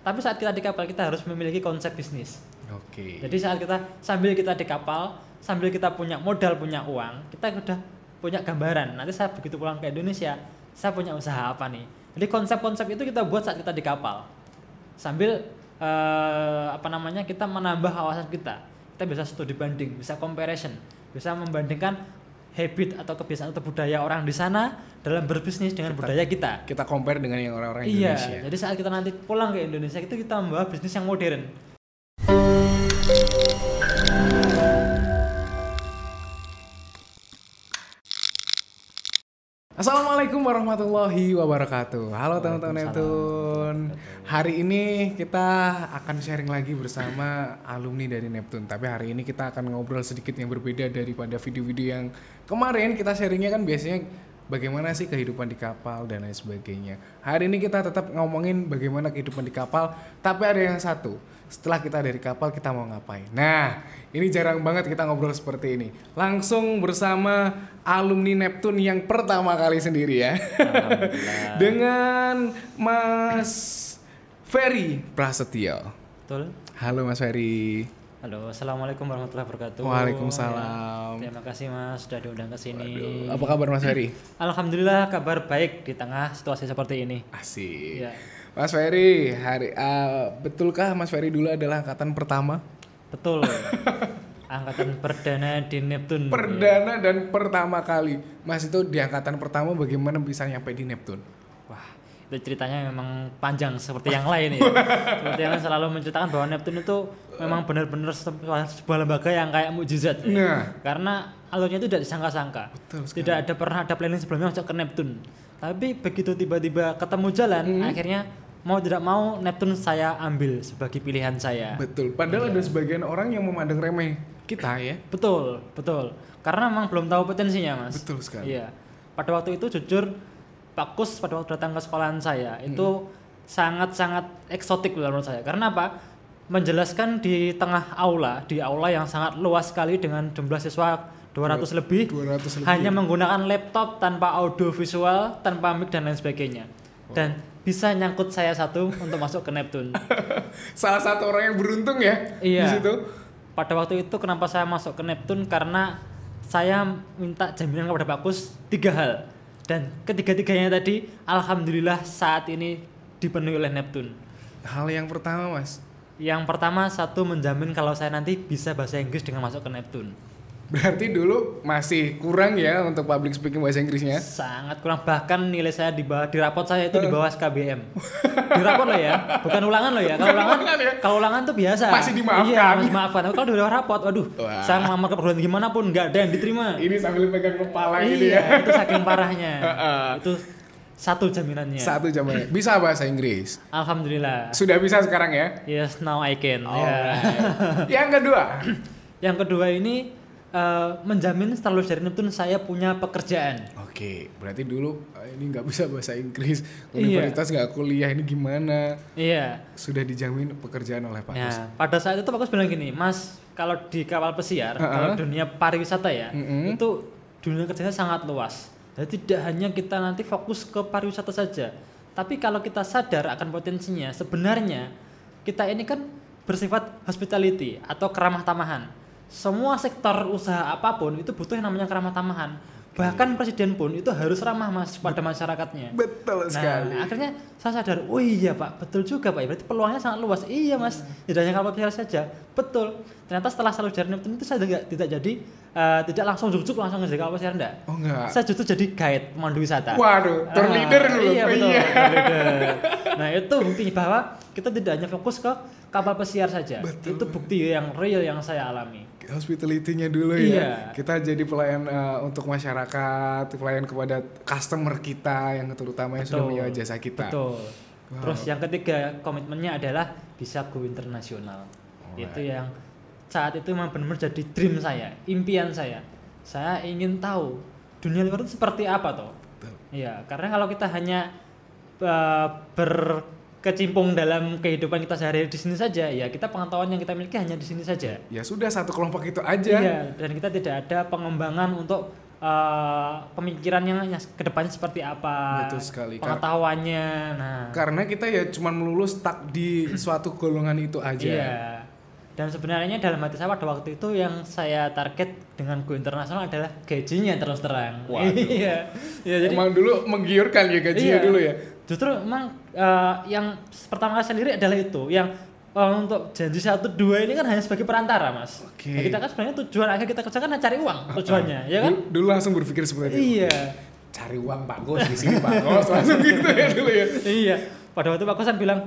Tapi saat kita di kapal kita harus memiliki konsep bisnis. Oke. Jadi saat sambil kita di kapal, sambil kita punya modal, punya uang, kita udah punya gambaran. Nanti saya begitu pulang ke Indonesia, saya punya usaha apa nih. Jadi konsep-konsep itu kita buat saat kita di kapal. Sambil kita menambah wawasan kita. Kita bisa studi banding, bisa comparison, bisa membandingkan habit atau kebiasaan atau budaya orang di sana dalam berbisnis dengan budaya kita. Kita compare dengan yang orang-orang Indonesia. Iya, jadi saat kita nanti pulang ke Indonesia itu kita membawa bisnis yang modern. Assalamualaikum warahmatullahi wabarakatuh. Halo teman-teman Neptune. Hari ini kita akan sharing lagi bersama alumni dari Neptune. Tapi hari ini kita akan ngobrol sedikit yang berbeda daripada video-video yang kemarin. Kita sharingnya kan biasanya bagaimana sih kehidupan di kapal dan lain sebagainya. Hari ini kita tetap ngomongin bagaimana kehidupan di kapal. Tapi ada yang satu, setelah kita dari kapal kita mau ngapain. Nah, ini jarang banget kita ngobrol seperti ini. Langsung bersama alumni Neptune yang pertama kali sendiri ya. Dengan Mas Ferry Prasetyo. Betul. Halo Mas Ferry. Halo, assalamualaikum warahmatullahi wabarakatuh. Waalaikumsalam. Ya, terima kasih Mas sudah diundang ke sini. Apa kabar Mas Ferry? Alhamdulillah kabar baik di tengah situasi seperti ini. Asik. Ya. Mas Ferry, betulkah Mas Ferry dulu adalah angkatan pertama? Betul. Angkatan perdana di Neptune. Perdana dan pertama kali. Mas itu di angkatan pertama bagaimana bisa nyampe di Neptune? Wah, itu ceritanya memang panjang seperti yang lain ya. Seperti yang selalu menceritakan bahwa Neptune itu memang benar-benar sebuah lembaga yang kayak mukjizat. Ya. Nah, karena alurnya itu tidak disangka-sangka. Tidak pernah ada planning sebelumnya masuk ke Neptune. Tapi begitu tiba-tiba ketemu jalan, akhirnya mau tidak mau Neptune saya ambil sebagai pilihan saya. Betul. Padahal ada sebagian orang yang memandang remeh kita ya. Betul. Karena memang belum tahu potensinya, Mas. Betul sekali. Iya. Pada waktu itu jujur Pak Kus pada waktu datang ke sekolahan saya itu sangat-sangat eksotik menurut saya. Karena apa? Menjelaskan di tengah aula, di aula yang sangat luas sekali dengan jumlah siswa 200 lebih, hanya menggunakan laptop tanpa audio visual, tanpa mic dan lain sebagainya. Dan bisa nyangkut saya satu untuk masuk ke Neptune. Salah satu orang yang beruntung ya iya. Di situ. Pada waktu itu kenapa saya masuk ke Neptune, karena saya minta jaminan kepada Pak Kus 3 hal. Dan ketiga-tiganya tadi alhamdulillah saat ini dipenuhi oleh Neptune. Hal yang pertama, Mas. Yang pertama, satu, menjamin kalau saya nanti bisa bahasa Inggris dengan masuk ke Neptune. Berarti dulu masih kurang ya untuk public speaking bahasa Inggrisnya? Sangat kurang, bahkan nilai saya di rapot saya itu di bawah SKBM. Di rapot loh ya, bukan ulangan loh ya. Kalau ulangan tuh biasa. Masih dimaafkan. Iya, masih dimaafkan. Kalau di bawah rapot, waduh, saya ngelamar ke perguruan gimana pun nggak ada yang diterima. Ini sambil pegang kepala gitu ya. Itu saking parahnya. Itu satu jaminannya. Bisa bahasa Inggris? Alhamdulillah. Sudah bisa sekarang ya? Yes, now I can. Yang kedua ini menjamin setelah lulus dari Neptune saya punya pekerjaan. Oke, berarti dulu ini nggak bisa bahasa Inggris, universitas nggak kuliah, ini gimana? Iya. Sudah dijamin pekerjaan oleh Pak Kus. Pada saat itu Pak Kus bilang gini, Mas, kalau di kapal pesiar, kalau dunia pariwisata ya, itu dunia kerjanya sangat luas. Jadi tidak hanya kita nanti fokus ke pariwisata saja, tapi kalau kita sadar akan potensinya, sebenarnya kita ini kan bersifat hospitality atau keramah tamahan. Semua sektor usaha apapun itu butuh yang namanya keramah tamahan. Bahkan presiden pun itu harus ramah Mas pada masyarakatnya. Betul sekali. Akhirnya saya sadar, oh iya Pak, betul juga Pak. Berarti peluangnya sangat luas. Iya Mas, tidak hanya kapal pesiar saja. Betul. Ternyata setelah lulus dari Neptune itu saya tidak langsung juk-juk langsung jadi kapal pesiar, enggak. Oh enggak. Saya justru jadi guide pemandu wisata. Waduh, tour leader dulu. Iya betul. Tour leader. Nah itu bukti bahwa kita tidak hanya fokus ke kapal pesiar saja. Betul. Itu bukti yang real yang saya alami. Hospitality-nya dulu ya. Kita jadi pelayan untuk masyarakat, pelayan kepada customer kita yang terutama yang sudah menyewa jasa kita. Betul. Wow. Terus yang ketiga, komitmennya adalah bisa go internasional. Itu yang saat itu memang benar-benar jadi dream saya, impian saya. Saya ingin tahu dunia luar itu seperti apa toh. Iya, karena kalau kita hanya berkecimpung dalam kehidupan kita sehari-hari di sini saja, ya kita pengetahuan yang kita miliki hanya di sini saja. Ya sudah, satu kelompok itu aja. Iya, dan kita tidak ada pengembangan untuk pemikiran yang kedepannya seperti apa, Betul sekali. pengetahuannya. Nah, Karena kita ya cuma melulu stuck di suatu golongan itu aja. iya. Dan sebenarnya dalam hati saya pada waktu itu yang saya target dengan go internasional adalah gajinya terus terang. Waduh. Iya. Ya, jadi Emang dulu menggiurkan ya gajinya iya. dulu ya. Justru emang yang pertama kali saya lirik adalah itu, yang untuk janji 1-2 ini kan hanya sebagai perantara, Mas. Oke. Nah, kita kan sebenarnya tujuan akhir kita kerjakan adalah cari uang tujuannya, ya kan? Dulu langsung berpikir seperti itu. Iya. Cari uang Pak Gos di sini Pak Gos langsung gitu ya dulu ya. Iya. Pada waktu Pak Kosan bilang,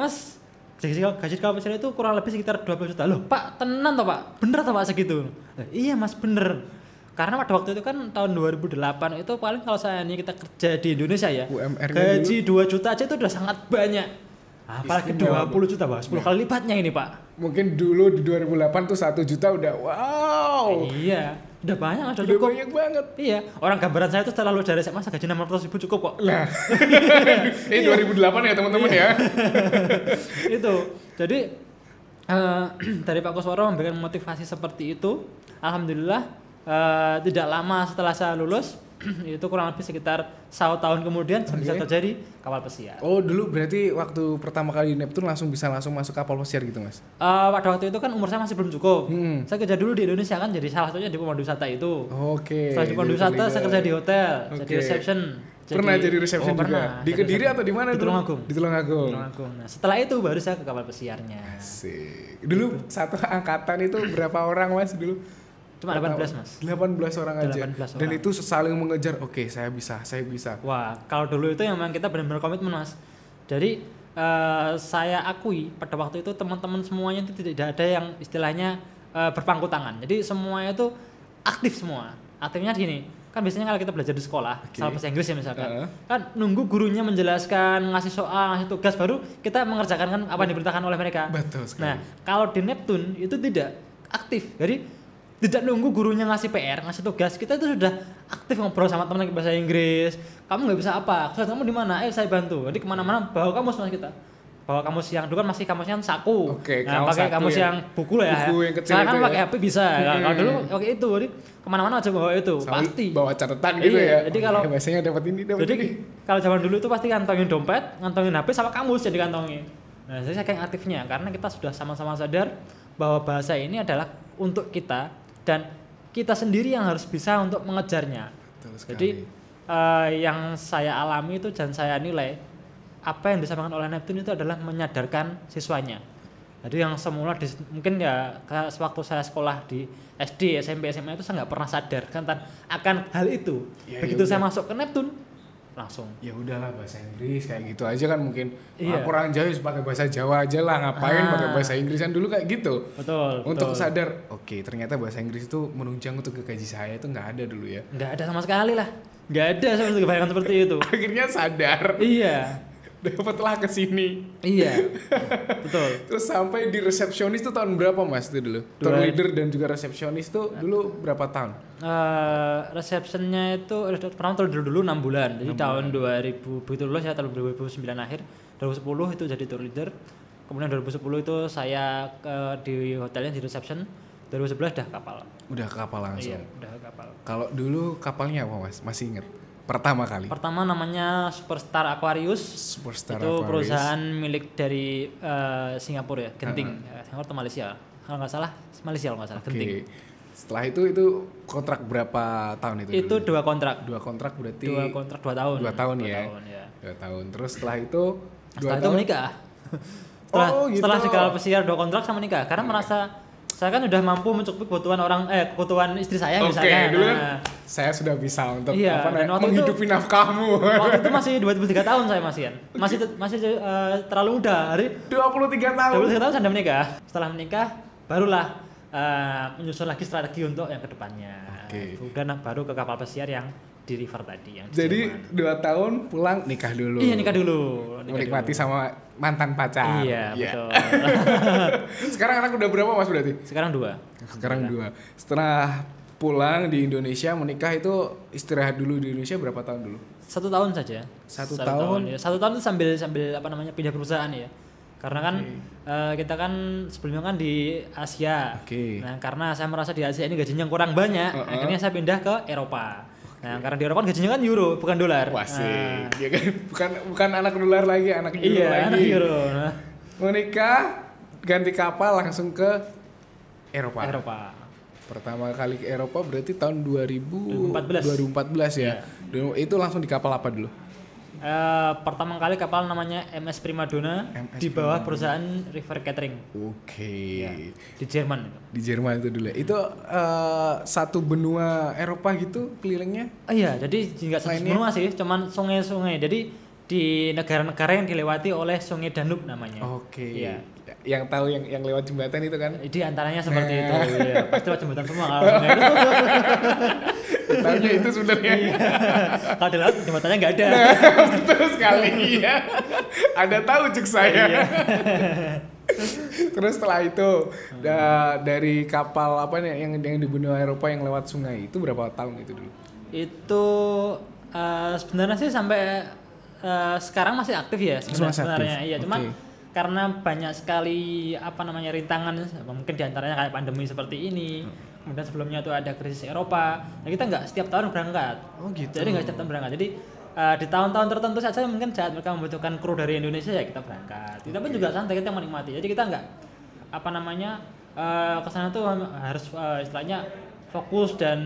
Mas, gaji kapal pesiar itu kurang lebih sekitar 20 juta. Loh, Pak, tenan toh, Pak? Bener toh, Pak, segitu? Iya, Mas, bener. Karena pada waktu itu kan tahun 2008 itu paling kalau saya ini kita kerja di Indonesia ya, UMR-nya gaji 2 juta aja itu udah sangat banyak. Apalagi 20 juta, Pak. 10 kali lipatnya ini, Pak. Mungkin dulu di 2008 tuh 1 juta udah wow. Iya, udah banyak, Mas, udah Udah cukup. banyak banget. Iya, orang gambaran saya itu setelah lulus dari SMA gaji 600.000 cukup kok. Lah. Ini 2008 ya teman-teman ya. Itu. Jadi dari Pak Koswara memberikan motivasi seperti itu. Alhamdulillah tidak lama setelah saya lulus itu kurang lebih sekitar 1 tahun kemudian bisa terjadi kapal pesiar. Oh dulu berarti waktu pertama kali di Neptune langsung masuk kapal pesiar gitu Mas? Pada waktu itu kan umur saya masih belum cukup. Saya kerja dulu di Indonesia kan, jadi salah satunya di pemandu wisata itu. Oke. Setelah di pemandu wisata saya kerja di hotel, jadi reception. Pernah jadi reception juga? Pernah. Di Kediri atau di mana? Di Tulungagung. Di Tulungagung. Nah, setelah itu baru saya ke kapal pesiarnya. Asik. Dulu satu angkatan itu berapa orang Mas dulu? Cuma 18, Mas. 18 orang aja. 18 orang. Dan itu saling mengejar, oke, saya bisa. Wah, kalau dulu itu memang kita benar-benar komitmen, Mas. Jadi saya akui pada waktu itu teman-teman semuanya itu tidak ada yang istilahnya berpangku tangan. Jadi semuanya itu aktif semua. Aktifnya gini, kan biasanya kalau kita belajar di sekolah, salah bahasa Inggris ya misalkan, kan nunggu gurunya menjelaskan, ngasih soal, ngasih tugas, baru kita mengerjakan kan apa yang diperintahkan oleh mereka. Betul sekali. Nah, kalau di Neptune itu tidak aktif. Jadi tidak nunggu gurunya ngasih PR, ngasih tugas, kita itu sudah aktif ngobrol sama teman bahasa Inggris. Kamu nggak bisa apa? Kamu di mana? Ayo saya bantu. Jadi kemana-mana bawa kamus Mas kita. Bawa kamus yang dulu kan masih kamusnya saku. Oke, nah, pakai kamus yang buku lah ya. Buku yang kecil sekarang kan itu pakai HP bisa. Kalau dulu pakai itu. Jadi kemana-mana aja bawa itu. Sama pasti. Bawa catatan gitu iya, ya. Jadi kalau bahasanya dapat ini. Jadi kalau zaman dulu itu pasti kantongin dompet, kantongin HP sama kamus jadi kantongin. Nah, saya saking aktifnya karena kita sudah sama-sama sadar bahwa bahasa ini adalah untuk kita dan kita sendiri yang harus bisa untuk mengejarnya. Jadi yang saya alami itu dan saya nilai apa yang disampaikan oleh Neptune itu adalah menyadarkan siswanya. Jadi yang semula mungkin ya sewaktu saya sekolah di SD, SMP, SMA itu saya nggak pernah sadar akan hal itu. Ya, begitu saya masuk ke Neptune langsung. Ya udahlah bahasa Inggris kayak gitu aja kan mungkin. Kurang jauh pakai bahasa Jawa aja lah, ngapain pakai bahasa Inggris kan dulu kayak gitu. Betul. Untuk sadar, oke, ternyata bahasa Inggris itu menunjang untuk ke gaji saya itu nggak ada dulu ya. Nggak ada sama sekali lah. Nggak ada sama kebanyakan seperti itu. Akhirnya sadar. Iya. Dapatlah ke sini. Iya. Betul. Terus sampai di resepsionis tuh tahun berapa Mas itu dulu? Tour leader dan juga resepsionis tuh dulu berapa tahun? Receptionnya itu pertama tour leader dulu 6 bulan. Jadi tahun 2000 begitu lulus ya, tahun 2009 akhir. 2010 itu jadi tour leader. Kemudian 2010 itu saya di hotelnya di reception. 2011 udah kapal. Udah kapal langsung. Iya, udah kapal. Kalau dulu kapalnya apa Mas? Masih inget? Pertama kali. Pertama namanya Superstar Aquarius. Superstar itu Aquarius. Perusahaan milik dari Singapura ya, Genting. Singapura atau Malaysia. Kalau nggak salah Malaysia kalau nggak salah. Genting. Setelah itu kontrak berapa tahun itu? Itu dulu? 2 kontrak. 2 kontrak berarti 2 kontrak 2 tahun. 2 tahun ya. 2 tahun. Terus setelah itu menikah. Setelah di kapal pesiar 2 kontrak sama nikah karena merasa saya kan udah mampu mencukupi kebutuhan istri saya misalnya. Dulu kan saya sudah bisa untuk menghidupi nafkahmu. Waktu itu masih 23 tahun saya masih terlalu muda. 23 tahun. 23 tahun saya sudah menikah. Setelah menikah barulah menyusun lagi strategi untuk yang kedepannya. Dan baru ke kapal pesiar yang di river tadi yang jadi 2 tahun pulang nikah dulu. Iya, nikah dulu. Menikmati sama mantan pacar. Iya, betul. Sekarang anak udah berapa Mas berarti? Sekarang 2. Sekarang 2. Setelah pulang di Indonesia menikah itu istirahat dulu di Indonesia berapa tahun dulu? 1 tahun saja. 1 tahun. Ya. 1 tahun itu sambil pindah perusahaan ya. Karena kan kita kan sebelumnya kan di Asia. Nah, karena saya merasa di Asia ini gajinya kurang banyak, akhirnya saya pindah ke Eropa. Nah, karena di Eropa kan gajinya kan euro, bukan dolar. Wasih. Ya kan bukan anak dolar lagi, anak euro iya, lagi. Anak euro. Nah. Mau nikah, ganti kapal langsung ke Eropa. Pertama kali ke Eropa berarti tahun 2014 ya. Itu langsung di kapal apa dulu? Pertama kali kapal namanya MS Primadona di bawah perusahaan River Catering. Ya, di Jerman. Di Jerman itu dulu. Itu satu benua Eropa gitu kelilingnya? Iya, jadi nggak satu benua sih, cuman sungai-sungai. Jadi di negara-negara yang dilewati oleh Sungai Danube namanya. Iya. Yang tahu yang lewat jembatan itu kan? Di antaranya seperti itu. Iya. Pasti lewat jembatan semua kalau sungai itu. Tahunya itu sebenarnya. Iya. Kalau di laut jembatannya nggak ada. Betul sekali ya. Ada tahu cek saya. Iya. Terus setelah itu dari kapal apa nih yang di benua Eropa yang lewat sungai itu berapa tahun itu dulu? Itu sebenarnya sih sampai sekarang masih aktif ya sebenarnya. Iya, cuman karena banyak sekali rintangan, mungkin diantaranya kayak pandemi seperti ini. Kemudian sebelumnya itu ada krisis Eropa. Nah, kita nggak setiap tahun berangkat. Jadi nggak setiap tahun berangkat. Jadi di tahun-tahun tertentu saja mungkin saat mereka membutuhkan kru dari Indonesia ya kita berangkat. Kita pun juga santai, kita menikmati. Jadi kita nggak kesana tuh harus istilahnya fokus dan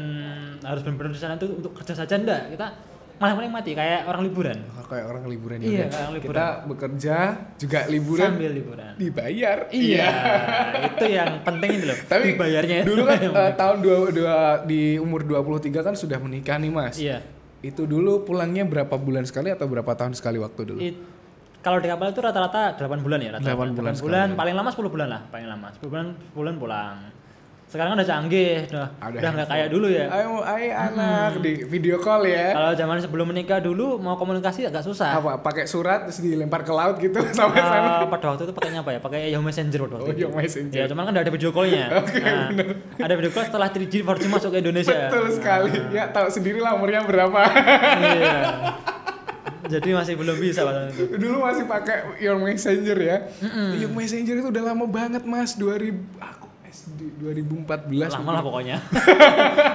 harus benar-benar di sana itu untuk kerja saja, enggak. Kita malah menikmati kayak orang liburan. Kayak orang liburan iya, juga. Orang liburan. Kita bekerja juga liburan. Sambil liburan. Dibayar. Iya. Itu yang penting itu loh. Tapi dibayarnya. Dulu kan tahun di umur 23 kan sudah menikah nih Mas. Iya. Itu dulu pulangnya berapa bulan sekali atau berapa tahun sekali waktu dulu? Kalau di kapal itu rata-rata 8 bulan ya, 8 bulan paling lama 10 bulan lah, paling lama 10 bulan pulang. Sekarang kan udah canggih, udah nggak kayak dulu ya. Ayo anak di video call ya. Kalau zaman sebelum menikah dulu mau komunikasi agak susah. Apa? Pakai surat terus dilempar ke laut gitu sampai sana. Pada waktu itu pakainya apa ya? Pakai Yahoo Messenger waktu itu. Yahoo Messenger. Ya, cuman kan udah ada video call-nya. Bener. Ada video call setelah 3G 4G masuk ke Indonesia. Betul sekali. Ya, tahu sendiri lah umurnya berapa. Iya. Jadi masih belum bisa waktu itu. Dulu masih pakai Yahoo Messenger ya. Yahoo Messenger itu udah lama banget Mas, 2014. Lama lah pokoknya.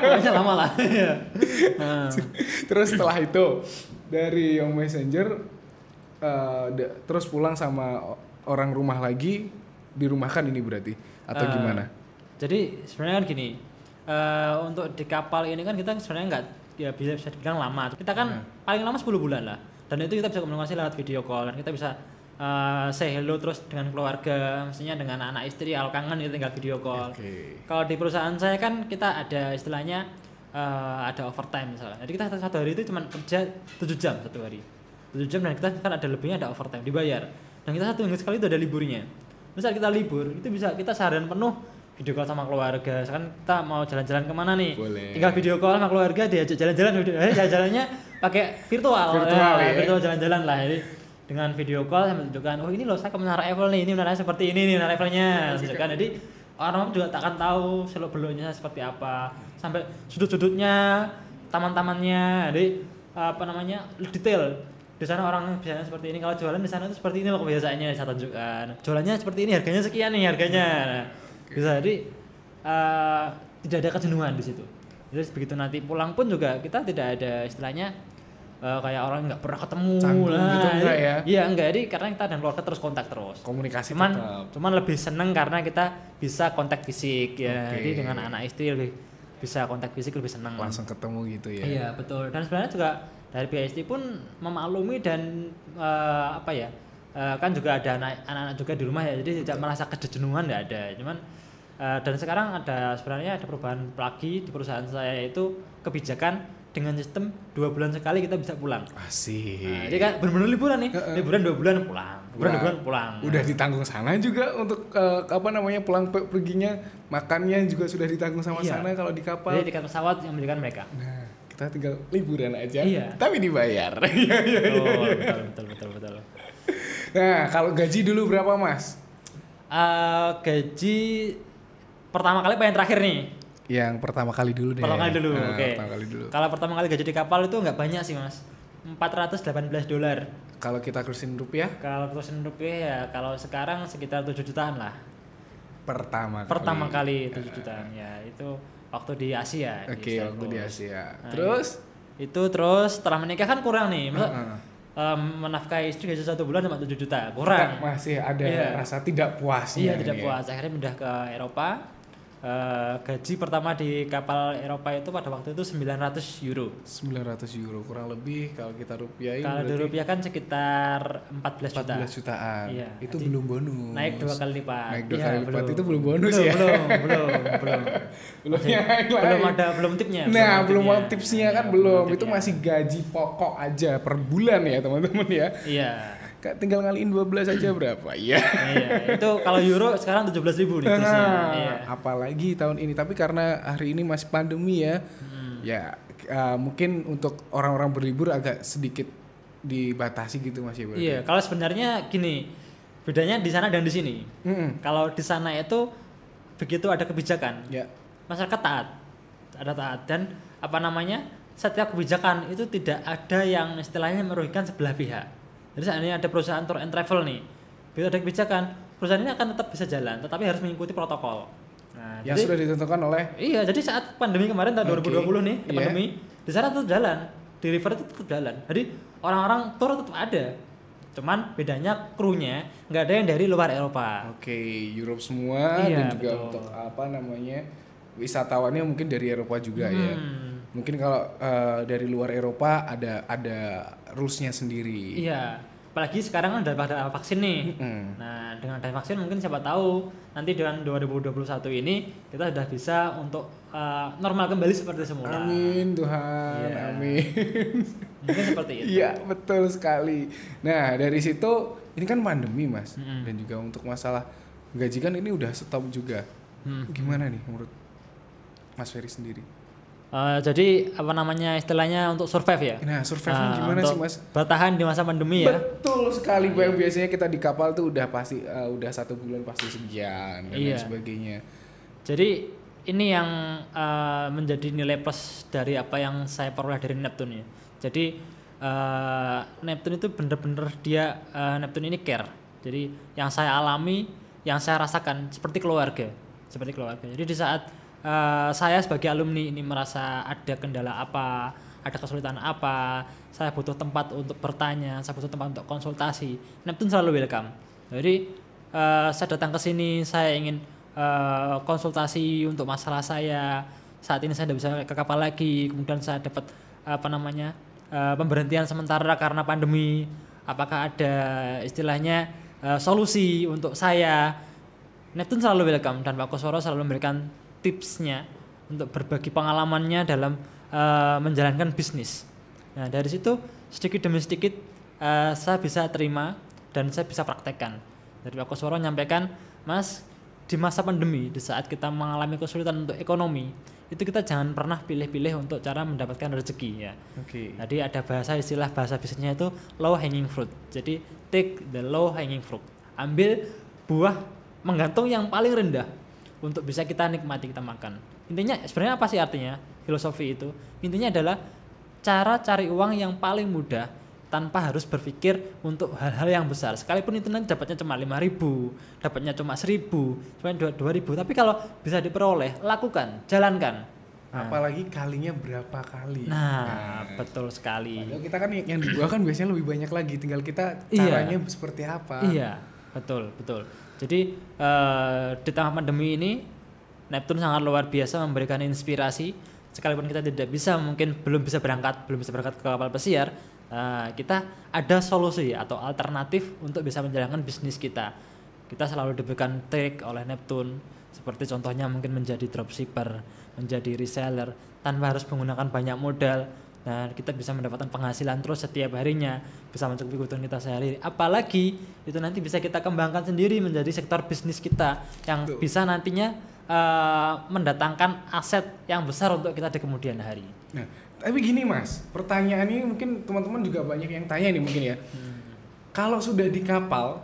Pokoknya lama lah. Terus setelah itu dari Yahoo Messenger terus pulang sama orang rumah lagi, dirumahkan ini berarti atau gimana? Jadi sebenarnya kan gini, untuk di kapal ini kan kita sebenarnya nggak ya bisa dibilang lama. Kita kan paling lama 10 bulan lah. Dan itu kita bisa komunikasi lewat video call, dan kita bisa say hello terus dengan keluarga, maksudnya dengan anak istri, kalau kangen itu tinggal video call. Kalau di perusahaan saya kan kita ada istilahnya ada overtime misalnya. Jadi kita satu hari itu cuma kerja 7 jam satu hari. 7 jam dan kita kan ada lebihnya, ada overtime dibayar. Dan kita 1 minggu sekali itu ada liburnya. Terus saat kita libur itu bisa kita seharian penuh video call sama keluarga. Sekarang kita mau jalan-jalan kemana nih? Boleh. Tinggal video call sama keluarga, diajak jalan-jalan. Jalan-jalannya pakai virtual virtual jalan-jalan lah. Jadi dengan video call saya menunjukkan, oh ini loh saya ke Menara Eiffel nih, ini menaranya seperti ini nih, Menara Eiffelnya. Jadi orang juga tak akan tahu seluk-beluknya seperti apa, sampai sudut-sudutnya, taman-tamannya. Jadi detail. Di sana orang biasanya seperti ini, kalau jualan di sana itu seperti ini loh kebiasaannya, saya tunjukkan. Jualannya seperti ini, harganya sekian nih harganya. Nah, bisa jadi tidak ada kejenuhan di situ. Jadi begitu nanti pulang pun juga kita tidak ada istilahnya kayak orang nggak pernah ketemu gitu enggak ya? Iya enggak, jadi karena kita dan keluarga terus kontak terus. Komunikasi cuman lebih seneng karena kita bisa kontak fisik ya. Jadi dengan anak istri lebih bisa kontak fisik, lebih seneng. Langsung ketemu gitu ya. Iya betul. Dan sebenarnya juga dari PST pun memaklumi dan kan juga ada anak-anak juga di rumah ya. Jadi tidak merasa kejenuhan, nggak ada. Cuman dan sekarang sebenarnya ada perubahan lagi di perusahaan saya, yaitu kebijakan dengan sistem 2 bulan sekali kita bisa pulang. Asik. Nah, jadi kan benar-benar liburan nih. Liburan 2 bulan pulang. Liburan 2 bulan pulang. Udah ditanggung sana juga untuk pulang perginya, makannya juga sudah ditanggung sama sana kalau di kapal. Jadi tiket pesawat yang membelikan mereka. Nah, kita tinggal liburan aja. Iya. Tapi dibayar. Betul. Nah, kalau gaji dulu berapa, Mas? Gaji pertama kali apa yang terakhir nih? Yang pertama kali dulu deh. Pertama kali dulu, oke. Pertama kali dulu. Kalau pertama kali gaji di kapal itu nggak banyak sih Mas, $418. Kalau kita kursin rupiah? Kalau kursin rupiah ya kalau sekarang sekitar 7 jutaan lah. Pertama kali 7 jutaan ya itu waktu di Asia. Oke, waktu di Asia. Nah, terus? Itu terus setelah menikah kan kurang nih. Menafkahi istri gaji 1 bulan cuma 7 juta kurang. Masih ada rasa tidak puasnya. Iya tidak puas. Akhirnya pindah ke Eropa. Gaji pertama di kapal Eropa itu pada waktu itu 900 euro. 900 euro kurang lebih kalau kita rupiahin. Kalau dirupiahkan sekitar 14 jutaan. Iya, itu belum bonus. Naik 2 kali lipat. Naik 2 kali lipat itu belum bonus ya. Belum tipnya. Nah, belum tipsnya kan belum. Itu masih gaji pokok aja per bulan ya, teman-teman ya. Iya. Tinggal ngaliin 12 aja berapa? Iya. Itu kalau euro sekarang 17.000 nih tipsnya. Iya. Apalagi tahun ini, tapi karena hari ini masih pandemi ya. Ya mungkin untuk orang-orang berlibur agak sedikit dibatasi gitu Mas ya. Iya, kalau sebenarnya gini, bedanya di sana dan di sini. Kalau di sana itu begitu ada kebijakan, masyarakat taat, dan setiap kebijakan itu tidak ada yang istilahnya merugikan sebelah pihak. Jadi saat ini ada perusahaan tour and travel nih, begitu ada kebijakan, perusahaan ini akan tetap bisa jalan, tetapi harus mengikuti protokol. Nah, yang sudah ditentukan oleh. Iya, jadi saat pandemi kemarin tahun 2020 nih, pandemi di sana tetap jalan, di river itu tetap jalan. Jadi orang-orang tour tetap ada, cuman bedanya krunya nggak ada yang dari luar Eropa. Oke, Europe semua dan juga betul. Untuk wisatawannya mungkin dari Eropa juga ya. Mungkin kalau dari luar Eropa ada rules-nya sendiri. Iya, apalagi sekarang kan udah pada vaksin nih. Nah, dengan ada vaksin mungkin siapa tahu nanti dengan 2021 ini kita sudah bisa untuk normal kembali seperti semula. Amin Tuhan, amin. Mungkin seperti itu. Iya, betul sekali. Nah, dari situ ini kan pandemi Mas, dan juga untuk masalah gaji kan ini udah stop juga. Gimana nih menurut Mas Ferry sendiri? Jadi istilahnya untuk survive ya. Nah, survive-nya gimana sih Mas? Bertahan di masa pandemi ya. Betul sekali. Yang biasanya kita di kapal tuh udah pasti udah 1 bulan pasti sekian dan lain sebagainya. Jadi ini yang menjadi nilai plus dari apa yang saya peroleh dari Neptune ya. Jadi Neptune itu bener-bener Neptune ini care. Jadi yang saya alami, yang saya rasakan seperti keluarga. Jadi di saat saya sebagai alumni ini merasa ada kendala apa, ada kesulitan apa, saya butuh tempat untuk bertanya, saya butuh tempat untuk konsultasi, Neptune selalu welcome. Jadi saya datang ke sini, saya ingin konsultasi untuk masalah saya. Saat ini saya tidak bisa ke kapal lagi, kemudian saya dapat pemberhentian sementara karena pandemi. Apakah ada istilahnya solusi untuk saya? Neptune selalu welcome dan Pak Koswara selalu memberikan tipsnya untuk berbagi pengalamannya dalam menjalankan bisnis. Nah, dari situ sedikit demi sedikit saya bisa terima dan saya bisa praktekkan. Dari Pak Koswara menyampaikan, Mas, di masa pandemi, di saat kita mengalami kesulitan untuk ekonomi, itu kita jangan pernah pilih-pilih untuk cara mendapatkan rezeki ya. Jadi ada bahasa bisnisnya itu low hanging fruit. Jadi take the low hanging fruit. Ambil buah menggantung yang paling rendah untuk bisa kita nikmati, kita makan. Intinya sebenarnya apa sih artinya filosofi itu? Intinya adalah cara cari uang yang paling mudah tanpa harus berpikir untuk hal-hal yang besar. Sekalipun itu nanti dapatnya cuma 5.000, dapatnya cuma 1.000, cuma 2.000. Tapi kalau bisa diperoleh, lakukan, jalankan. Apalagi kalinya berapa kali. Nah, betul sekali. Padahal kita kan yang di bawah kan biasanya lebih banyak lagi. Tinggal kita caranya seperti apa. Iya, betul. Jadi di tengah pandemi ini Neptune sangat luar biasa memberikan inspirasi. Sekalipun kita belum bisa berangkat ke kapal pesiar, kita ada solusi atau alternatif untuk bisa menjalankan bisnis kita. Kita selalu diberikan trik oleh Neptune, seperti contohnya mungkin menjadi dropshipper, menjadi reseller tanpa harus menggunakan banyak modal. Nah, kita bisa mendapatkan penghasilan terus setiap harinya, bisa mencukupi kebutuhan kita sehari-hari. Apalagi itu nanti bisa kita kembangkan sendiri menjadi sektor bisnis kita yang bisa nantinya mendatangkan aset yang besar untuk kita di kemudian hari. Nah, tapi gini Mas, pertanyaan ini mungkin teman-teman juga banyak yang tanya nih mungkin ya. Kalau sudah di kapal,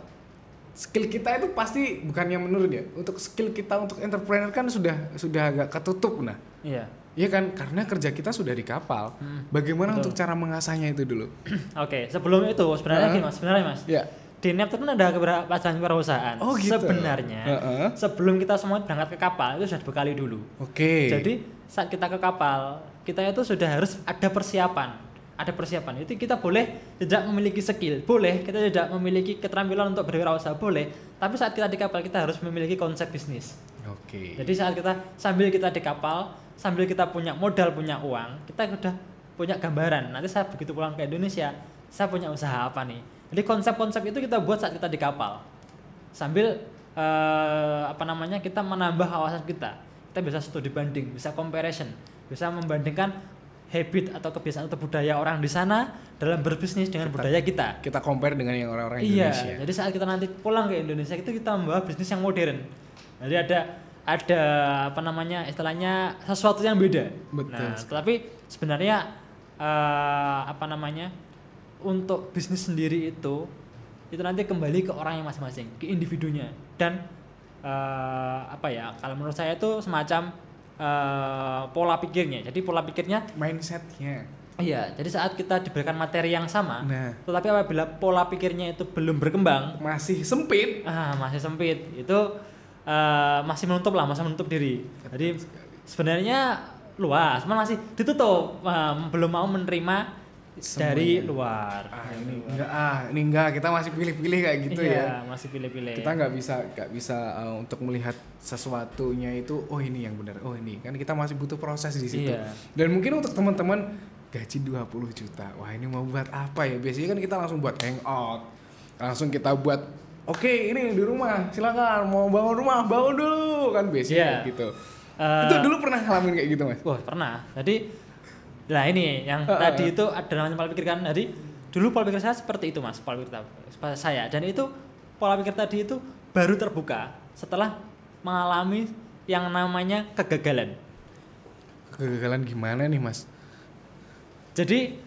skill kita itu pasti bukannya menurun ya. Untuk skill kita untuk entrepreneur kan sudah agak ketutup nah. Iya. Iya kan, karena kerja kita sudah di kapal. Bagaimana betul. untuk cara mengasahnya itu dulu? Oke, sebelum itu sebenarnya gini Mas, Ya. di Neptun kan ada beberapa pelajaran kewirausahaan. Oh, gitu. Sebenarnya sebelum kita semua berangkat ke kapal itu sudah dibekali dulu. Oke. Jadi saat kita ke kapal, kita itu sudah harus ada persiapan. Ada persiapan. Itu kita boleh tidak memiliki skill, boleh kita tidak memiliki keterampilan untuk berwirausaha, boleh. Tapi saat kita di kapal kita harus memiliki konsep bisnis. Oke. Jadi saat kita sambil kita di kapal, sambil kita punya modal, punya uang, kita udah punya gambaran. Nanti saya begitu pulang ke Indonesia, saya punya usaha apa nih? Jadi konsep-konsep itu kita buat saat kita di kapal. Sambil kita menambah wawasan kita. Kita bisa studi banding, bisa comparison, bisa membandingkan habit atau kebiasaan atau budaya orang di sana dalam berbisnis dengan budaya kita. Kita compare dengan yang orang-orang Indonesia. Iya, jadi saat kita nanti pulang ke Indonesia itu kita membawa bisnis yang modern. Jadi ada istilahnya sesuatu yang beda. Betul. Nah, tetapi sebenarnya untuk bisnis sendiri itu nanti kembali ke orang yang masing-masing, ke individunya. Dan kalau menurut saya itu semacam pola pikirnya. Jadi pola pikirnya, mindsetnya. iya, jadi saat kita diberikan materi yang sama, tetapi apabila pola pikirnya itu belum berkembang, masih sempit, itu masih menutup diri. Jadi sebenarnya luas, cuman masih ditutup, belum mau menerima dari luar. Ini enggak, kita masih pilih-pilih kayak gitu ya. Iya, masih pilih-pilih. Kita nggak bisa untuk melihat sesuatunya itu, oh ini yang benar, oh ini kan kita masih butuh proses di situ. Iya. Dan mungkin untuk teman-teman gaji 20 juta, wah ini mau buat apa ya? Biasanya kan kita langsung buat hangout, langsung kita buat, oke, ini di rumah, silakan mau bangun rumah, bangun dulu kan biasanya gitu. Itu dulu pernah ngalamin kayak gitu Mas? Wah pernah. Jadi nah ini yang tadi itu ada namanya pola pikir kan. Jadi dulu pola pikir saya seperti itu Mas, pola pikir saya. Dan itu pola pikir tadi itu baru terbuka setelah mengalami yang namanya kegagalan. Kegagalan gimana nih Mas? Jadi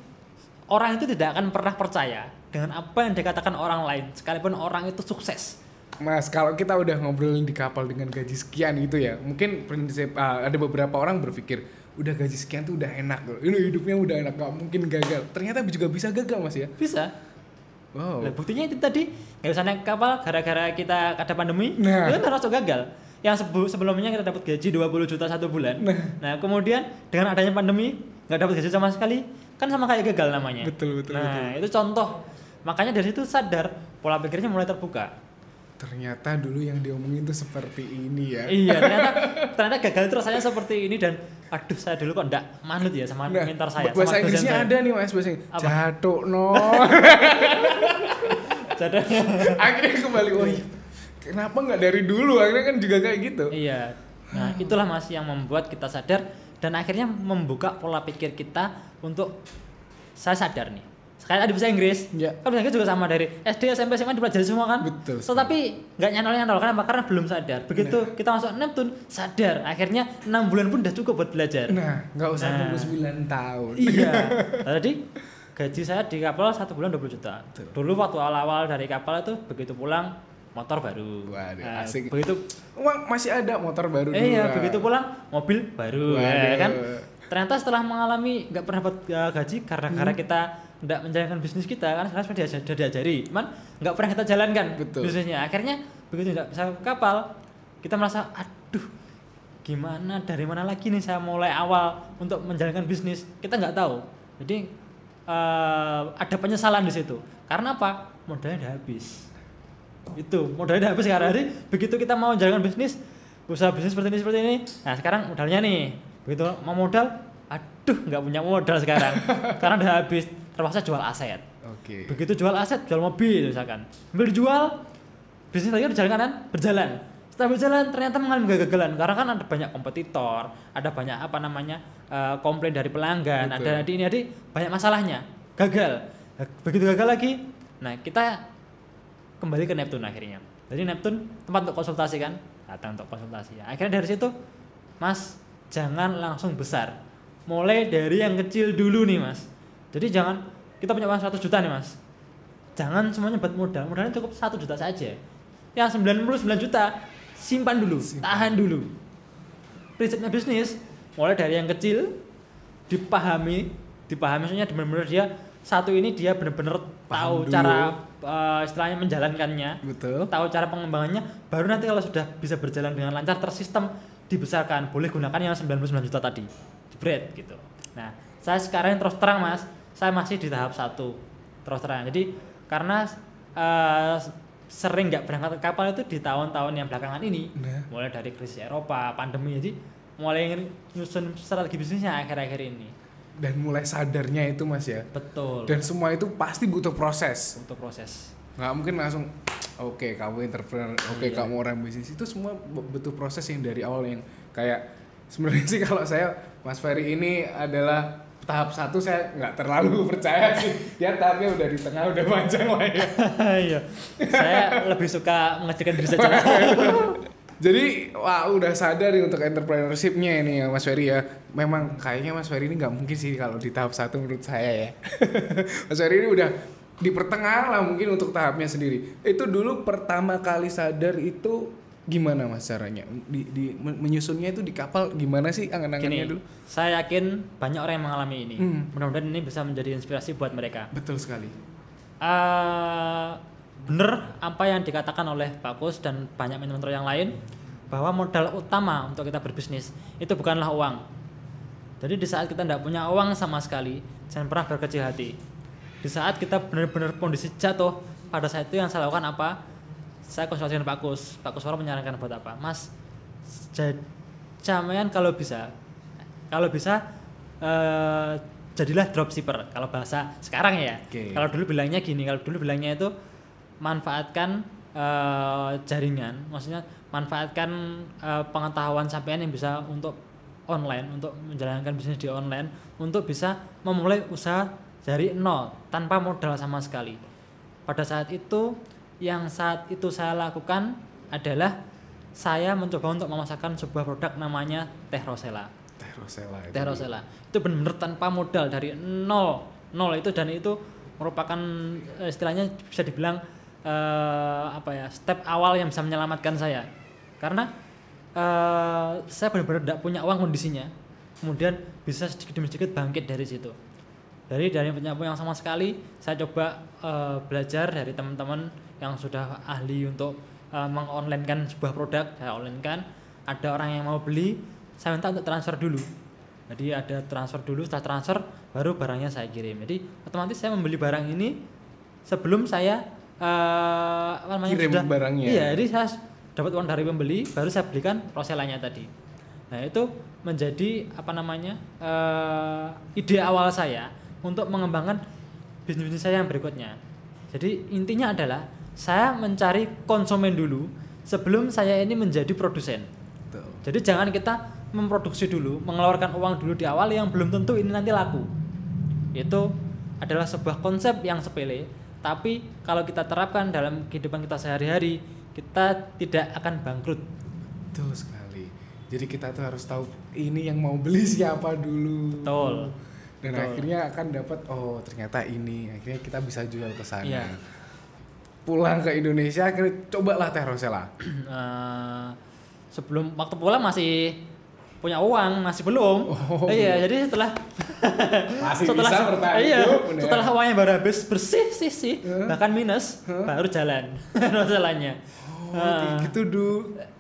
orang itu tidak akan pernah percaya dengan apa yang dikatakan orang lain, sekalipun orang itu sukses. Mas, kalau kita udah ngobrolin di kapal dengan gaji sekian gitu ya, mungkin prinsip ada beberapa orang berpikir udah gaji sekian tuh udah enak loh, ini hidupnya udah enak, gak mungkin gagal. Ternyata juga bisa gagal Mas ya? Bisa. Wow. Nah, buktinya itu tadi nggak usah naik kapal gara-gara kita ada pandemi, itu kan langsung gagal. Yang sebelumnya kita dapat gaji 20 juta satu bulan. Nah kemudian dengan adanya pandemi nggak dapat gaji sama sekali, kan sama kayak gagal namanya. Betul. Itu contoh. Makanya dari situ sadar pola pikirnya mulai terbuka. Ternyata dulu yang diomongin tuh seperti ini ya. Iya, ternyata gagal itu rasanya seperti ini, dan aduh saya dulu kok enggak manut ya sama mentor saya. Bahasa Inggrisnya ada nih Mas, bahasa jatuh no. Akhirnya kembali, kenapa nggak dari dulu? Akhirnya kan juga kayak gitu. Iya. Nah itulah Mas yang membuat kita sadar dan akhirnya membuka pola pikir kita untuk saya sadar nih. Sekarang ada bahasa Inggris, kan bahasa Inggris juga sama dari SD, SMP, SMA dipelajari semua kan. Betul. Tetapi nggak nyantol kenapa? Karena belum sadar. Begitu kita masuk Neptun, sadar. Akhirnya 6 bulan pun udah cukup buat belajar. Nah, nggak usah nunggu 9 tahun. Iya. Jadi gaji saya di kapal 1 bulan 20 juta. Betul. Dulu waktu awal-awal dari kapal itu begitu pulang motor baru. Waduh, asik. Begitu masih ada motor baru dulu. Iya, begitu pulang mobil baru. Ya, kan? Ternyata setelah mengalami nggak pernah dapat gaji karena kita nggak menjalankan bisnis kita kan, sekarang sudah diajari, cuman nggak pernah kita jalankan bisnisnya. Akhirnya begitu nggak bisa ke kapal, kita merasa aduh gimana, dari mana lagi nih saya mulai awal untuk menjalankan bisnis, kita nggak tahu. Jadi ada penyesalan di situ. Karena apa? Modalnya udah habis. Itu modalnya udah habis karena hari begitu kita mau menjalankan bisnis, usaha bisnis seperti ini. Nah sekarang modalnya nih, begitu mau modal, aduh nggak punya modal sekarang karena udah habis, terpaksa jual aset. Oke. Begitu jual aset, jual mobil misalkan, mobil dijual, bisnis lagi berjalan. Setelah berjalan ternyata mengalami kegagalan karena kan ada banyak kompetitor, ada banyak komplain dari pelanggan. Betul. Ada ini banyak masalahnya, gagal. Begitu gagal lagi, nah kita kembali ke Neptun akhirnya. Jadi Neptun tempat untuk konsultasi kan, datang untuk konsultasi. Akhirnya dari situ, Mas jangan langsung besar, mulai dari yang kecil dulu nih Mas. Jadi jangan, kita punya uang 100 juta nih Mas, jangan semuanya buat modalnya cukup 1 juta saja. Yang 99 juta simpan dulu, tahan dulu. Prinsipnya bisnis, mulai dari yang kecil dipahami maksudnya benar-benar dia satu ini dia benar-benar tahu dulu. cara istilahnya menjalankannya, Betul. tahu cara pengembangannya, baru nanti kalau sudah bisa berjalan dengan lancar tersistem dibesarkan, boleh gunakan yang 99 juta tadi, jebret gitu. Nah, saya sekarang terus terang Mas, saya masih di tahap 1 terus terang. Jadi karena sering nggak berangkat ke kapal itu di tahun-tahun yang belakangan ini, mulai dari krisis Eropa, pandemi, jadi mulai nyusun strategi bisnisnya akhir-akhir ini. Dan mulai sadarnya itu Mas ya. Betul. Dan semua itu pasti butuh proses. Untuk proses. Nggak mungkin langsung oke, kamu entrepreneur, oke, Iya. kamu orang bisnis. Itu semua butuh proses yang dari awal yang kayak sebenarnya sih kalau saya Mas Ferry ini adalah tahap 1 saya nggak terlalu percaya sih. Dia tahapnya udah di tengah, udah panjang lah ya. Iya. Saya lebih suka mengajarkan diri saja. Jadi wah udah sadar nih untuk entrepreneurship-nya ini ya Mas Ferry ya. Memang kayaknya Mas Ferry ini nggak mungkin sih kalau di tahap 1 menurut saya ya. Mas Ferry ini udah di pertengahan lah mungkin untuk tahapnya sendiri. Itu dulu pertama kali sadar itu gimana Mas caranya? Menyusunnya itu di kapal gimana sih angan-angannya dulu? Saya yakin banyak orang yang mengalami ini. Mudah-mudahan ini bisa menjadi inspirasi buat mereka. Betul sekali. Bener apa yang dikatakan oleh Pak Kus dan banyak mentor yang lain, bahwa modal utama untuk kita berbisnis itu bukanlah uang. Jadi di saat kita tidak punya uang sama sekali, jangan pernah berkecil hati. Di saat kita benar-benar kondisi jatuh, pada saat itu yang saya lakukan apa? Saya konsultasi dengan Pak Kus. Pak Kus menyarankan buat apa? Mas, jaminan kalau bisa jadilah dropshipper kalau bahasa sekarang ya. Okay. Kalau dulu bilangnya gini, kalau dulu bilangnya itu manfaatkan jaringan, maksudnya manfaatkan pengetahuan sampean yang bisa untuk online, untuk menjalankan bisnis di online, untuk bisa memulai usaha dari nol tanpa modal sama sekali. Pada saat itu yang saat itu saya lakukan adalah saya mencoba untuk memasarkan sebuah produk namanya Teh Rosella. Teh Rosella itu benar-benar tanpa modal dari nol itu, dan itu merupakan istilahnya bisa dibilang step awal yang bisa menyelamatkan saya, karena saya benar-benar tidak punya uang kondisinya, kemudian bisa sedikit demi sedikit bangkit dari situ. Dari punya uang sama sekali, saya coba belajar dari teman-teman yang sudah ahli untuk mengonlinekan sebuah produk. Saya onlinekan, ada orang yang mau beli, saya minta untuk transfer dulu. Jadi ada transfer dulu, setelah transfer baru barangnya saya kirim. Jadi otomatis saya membeli barang ini sebelum saya kirim barangnya. Iya, jadi saya dapat uang dari pembeli, baru saya belikan Rosellanya tadi. Nah itu menjadi ide awal saya untuk mengembangkan bisnis saya yang berikutnya. Jadi intinya adalah saya mencari konsumen dulu sebelum saya ini menjadi produsen. Betul. Jadi jangan kita memproduksi dulu, mengeluarkan uang dulu di awal yang belum tentu ini nanti laku. Itu adalah sebuah konsep yang sepele, tapi kalau kita terapkan dalam kehidupan kita sehari-hari, kita tidak akan bangkrut. Betul sekali. Jadi kita tuh harus tahu ini yang mau beli siapa dulu. Betul. Dan Betul. akhirnya akan dapat ternyata ini, akhirnya kita bisa jual ke sana. Iya. Pulang ke Indonesia akhirnya cobalah Teh Rosella. Sebelum waktu pulang masih punya uang, masih belum. Iya, jadi setelah masih bisa bertahan hidup. Setelah uangnya baru habis bersih sih, bahkan minus, baru jalan masalahnya. Kayak gitu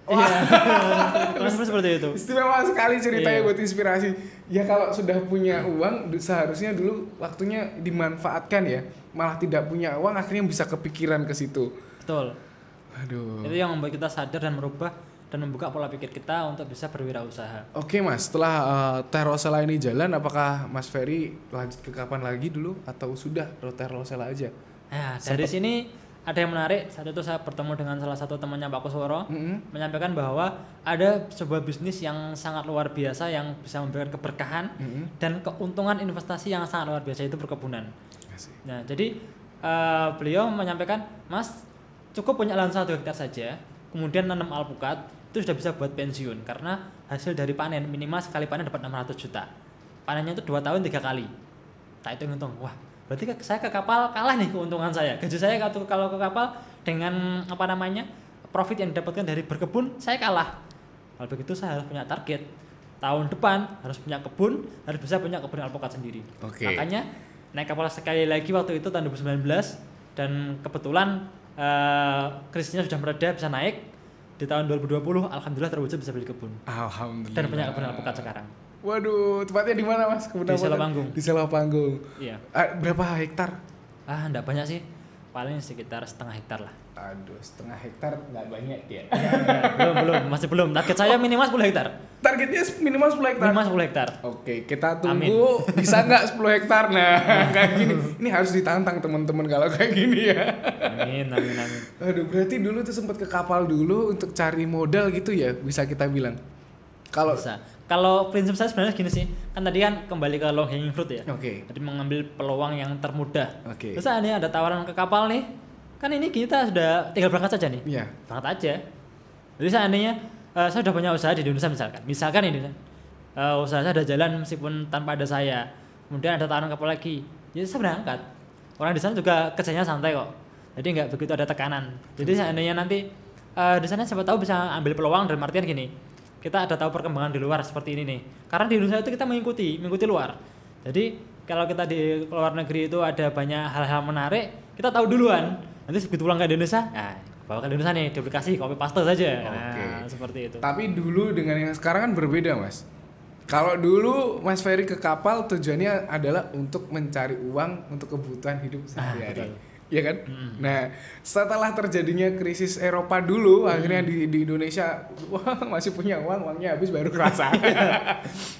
Iya, seperti itu. Istimewa sekali ceritanya Iya. buat inspirasi. Ya kalau sudah punya uang seharusnya dulu waktunya dimanfaatkan ya. Malah tidak punya uang akhirnya bisa kepikiran ke situ. Betul. Aduh. Itu yang membuat kita sadar dan merubah dan membuka pola pikir kita untuk bisa berwirausaha. Oke Mas, setelah Teh Rosella ini jalan, apakah Mas Ferry lanjut ke kapan lagi dulu atau sudah Teh Rosella aja? Nah, dari sini ada yang menarik. Saat itu saya bertemu dengan salah satu temannya Pak Kusworo, menyampaikan bahwa ada sebuah bisnis yang sangat luar biasa yang bisa memberikan keberkahan dan keuntungan investasi yang sangat luar biasa, itu perkebunan. Nah, jadi beliau menyampaikan, Mas, cukup punya lahan 1 hektar saja, kemudian nanam alpukat, itu sudah bisa buat pensiun, karena hasil dari panen minimal sekali panen dapat 600 juta. Panennya itu 2 tahun 3 kali. Tak hitung-hitung, wah berarti saya ke kapal kalah nih keuntungan saya. Gaji saya kalau ke kapal dengan profit yang didapatkan dari berkebun, saya kalah. Kalau begitu saya harus punya target. tahun depan harus punya kebun, harus bisa punya kebun alpukat sendiri. Makanya naik kapal sekali lagi waktu itu tahun 2019 dan kebetulan krisisnya sudah mereda bisa naik di tahun 2020 alhamdulillah terwujud bisa beli kebun. Alhamdulillah. Dan punya kebun alpukat sekarang. Waduh, tempatnya di mana Mas? Di Selopanggung. Di Selopanggung. Iya. Berapa hektar? Enggak banyak sih. Paling sekitar setengah hektar lah. Aduh, setengah hektar nggak banyak ya? Masih belum. Target saya minimal 10 hektar. Targetnya minimal 10 hektar? Minimal 10 hektar. Oke, kita tunggu. Amin. Bisa nggak 10 hektar? Nah, kayak gini. Ini harus ditantang teman-teman kalau kayak gini ya. Amin. Aduh, berarti dulu tuh sempat ke kapal dulu untuk cari modal gitu ya, bisa kita bilang? Kalau prinsip saya sebenarnya gini sih, kan tadi kan kembali ke low hanging fruit ya. Oke. Jadi mengambil peluang yang termudah. Oke. Terus ini ada tawaran ke kapal nih, kan ini kita sudah tinggal berangkat saja nih. Iya. Berangkat aja. Jadi seandainya saya sudah punya usaha di Indonesia misalkan ini usaha saya ada jalan meskipun tanpa ada saya. Kemudian ada tawaran kapal lagi, jadi saya berangkat. Orang di sana juga kerjanya santai kok. Jadi nggak begitu ada tekanan. Jadi seandainya nanti di sana siapa tahu bisa ambil peluang dalam artian gini. Kita ada tahu perkembangan di luar seperti ini nih. Karena di Indonesia itu kita mengikuti luar. Jadi kalau kita di luar negeri itu ada banyak hal-hal menarik, kita tahu duluan. Nanti begitu pulang ke Indonesia, bawa ke Indonesia nih, duplikasi, copy paste saja. Nah, seperti itu. Tapi dulu dengan yang sekarang kan berbeda, Mas. Kalau dulu Mas Ferry ke kapal tujuannya adalah untuk mencari uang untuk kebutuhan hidup sehari-hari. Ya kan? Nah, setelah terjadinya krisis Eropa dulu, akhirnya di Indonesia, wah masih punya uangnya habis baru kerasa.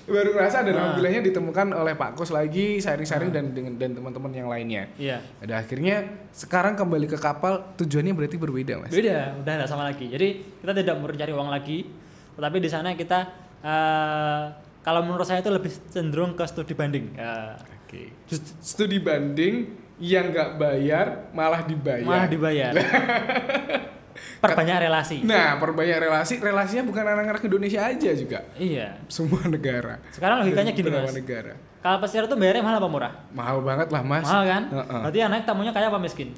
Baru kerasa dan alhamdulillahnya ditemukan oleh Pak Kus lagi, sharing-sharing dan teman-teman yang lainnya. Iya. Dan akhirnya sekarang kembali ke kapal, tujuannya berarti berbeda, Mas? Beda, udah nggak sama lagi. Jadi kita tidak mencari uang lagi, tetapi di sana kita kalau menurut saya itu lebih cenderung ke studi banding. Oke. Studi banding yang nggak bayar malah dibayar. Perbanyak relasi. Nah, perbanyak relasinya bukan anak-anak Indonesia aja juga. Iya. Semua negara. Sekarang logikanya gini Mas. Negara. Kalau pesiar itu bayarnya mahal apa murah? Mahal banget lah Mas. Mahal kan? Berarti yang naik tamunya kaya apa miskin?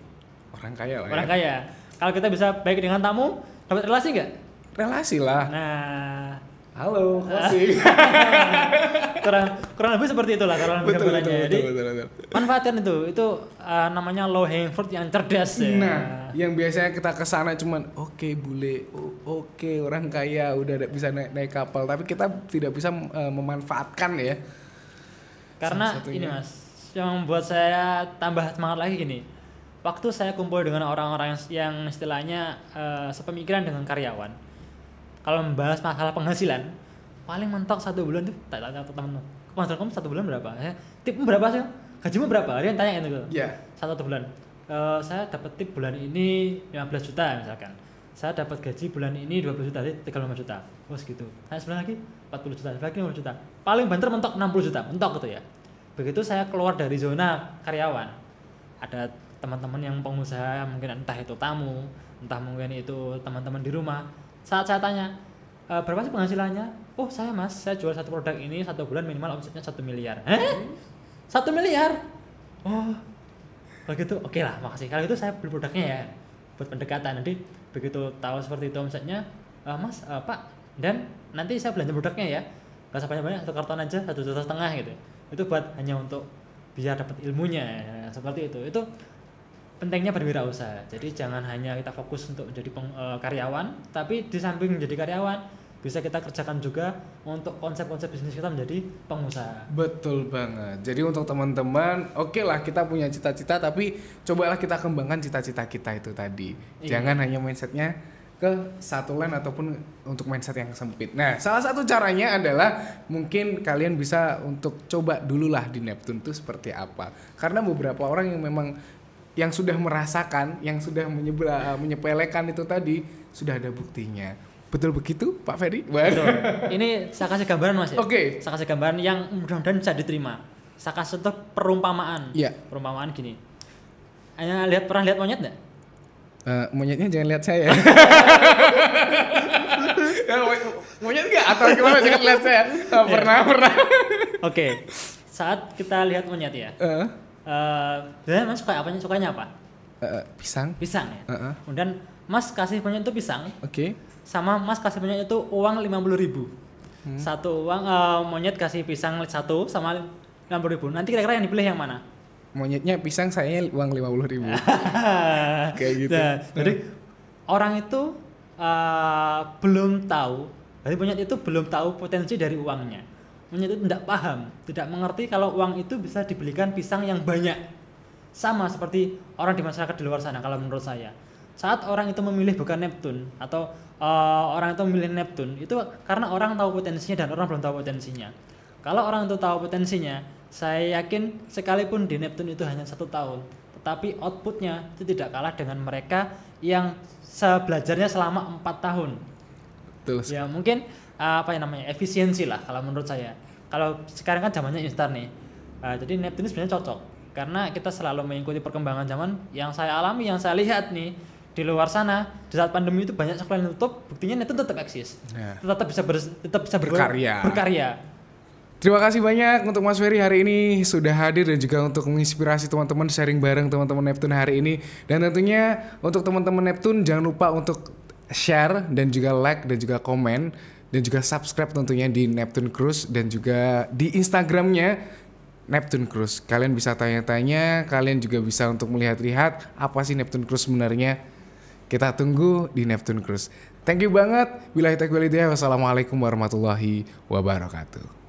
Orang kaya lah. Orang kaya. Kalau kita bisa baik dengan tamu, dapat relasi nggak? Relasi lah. Nah. Halo, closing. kurang lebih seperti itulah kalau betul. Jadi manfaatkan itu namanya low hanging fruit yang cerdas ya. Nah, yang biasanya kita kesana cuman oke, bule, oke, orang kaya udah bisa naik kapal, tapi kita tidak bisa memanfaatkan ya. Karena ini Mas, yang membuat saya tambah semangat lagi gini. Waktu saya kumpul dengan orang-orang yang istilahnya sepemikiran dengan karyawan. Kalau membahas masalah penghasilan, paling mentok 1 bulan tuh tanya teman-teman, penghasilan kamu 1 bulan berapa? Tipmu berapa sih? Gajimu berapa? Dia tanya gitu. Iya. 1 bulan. Saya dapat tip bulan ini 15 juta misalkan. Saya dapat gaji bulan ini 20 juta, jadi 35 juta. Oh segitu. Saya sebulan lagi 40 juta, lagi 50 juta. Paling banter mentok 60 juta, mentok gitu ya. Begitu saya keluar dari zona karyawan, ada teman-teman yang pengusaha, mungkin entah itu tamu, entah mungkin itu teman-teman di rumah. Saat saya tanya, berapa sih penghasilannya? Oh saya Mas, saya jual satu produk ini 1 bulan minimal omsetnya 1 miliar. 1 miliar? Oh, begitu. Oke lah, makasih. Kalau itu saya beli produknya ya, buat pendekatan. Nanti begitu tahu seperti itu omsetnya, Mas, Pak, dan nanti saya belanja produknya ya. Gak usah banyak-banyak, 1 karton aja, 1,5 juta gitu. Itu buat hanya untuk biar dapat ilmunya, seperti itu. Itu pentingnya berwirausaha. Jadi jangan hanya kita fokus untuk menjadi karyawan, tapi di samping menjadi karyawan bisa kita kerjakan juga untuk konsep-konsep bisnis kita menjadi pengusaha. Betul banget. Jadi untuk teman-teman, oke lah kita punya cita-cita, tapi cobalah kita kembangkan cita-cita kita itu tadi. Iya. Jangan hanya mindsetnya ke satu line ataupun untuk mindset yang sempit. Nah, salah satu caranya adalah mungkin kalian bisa untuk coba dululah di Neptune itu seperti apa. Karena beberapa orang yang memang yang sudah merasakan, yang sudah menyepelekan itu tadi, sudah ada buktinya. Betul begitu, Pak Ferry? Betul. Ini saya kasih gambaran Mas ya. Oke. Saya kasih gambaran yang mudah-mudahan bisa diterima. Saya kasih itu perumpamaan. Iya. Perumpamaan gini. Pernah lihat monyet nggak? Monyetnya jangan lihat saya. Monyet nggak? Atau gimana jangan lihat saya? Pernah. Oke. Saat kita lihat monyet ya. Biasanya Mas sukanya apa? Pisang ya. Kemudian Mas kasih monyet itu pisang. Oke. Sama Mas kasih monyet itu uang 50.000. Satu uang monyet kasih pisang satu sama 60.000. Nanti kira-kira yang dipilih yang mana? Monyetnya pisang, saya uang 50.000. Kayak gitu. Nah, jadi orang itu belum tahu, jadi monyet itu belum tahu potensi dari uangnya. Monyet itu tidak paham, tidak mengerti kalau uang itu bisa dibelikan pisang yang banyak. Sama seperti orang di masyarakat di luar sana kalau menurut saya. Saat orang itu memilih bukan Neptun atau orang itu memilih Neptun itu karena orang tahu potensinya dan orang belum tahu potensinya. Kalau orang itu tahu potensinya, saya yakin sekalipun di Neptun itu hanya 1 tahun, tetapi outputnya itu tidak kalah dengan mereka yang belajarnya selama 4 tahun. Betul. Ya mungkin efisiensi lah kalau menurut saya. Kalau sekarang kan zamannya instan nih, jadi Neptun sebenarnya cocok karena kita selalu mengikuti perkembangan zaman. Yang saya alami, yang saya lihat nih di luar sana di saat pandemi itu banyak sekolah yang tutup, buktinya Neptun tetap eksis, tetap bisa berkarya. Terima kasih banyak untuk Mas Ferry hari ini sudah hadir dan juga untuk menginspirasi teman-teman, sharing bareng teman-teman Neptun hari ini. Dan tentunya untuk teman-teman Neptun jangan lupa untuk share dan juga like dan juga komen dan juga subscribe tentunya di Neptune Cruise dan juga di Instagramnya Neptune Cruise. Kalian bisa tanya-tanya, kalian juga bisa untuk melihat-lihat apa sih Neptune Cruise sebenarnya. Kita tunggu di Neptune Cruise. Thank you banget. Wassalamualaikum warahmatullahi wabarakatuh.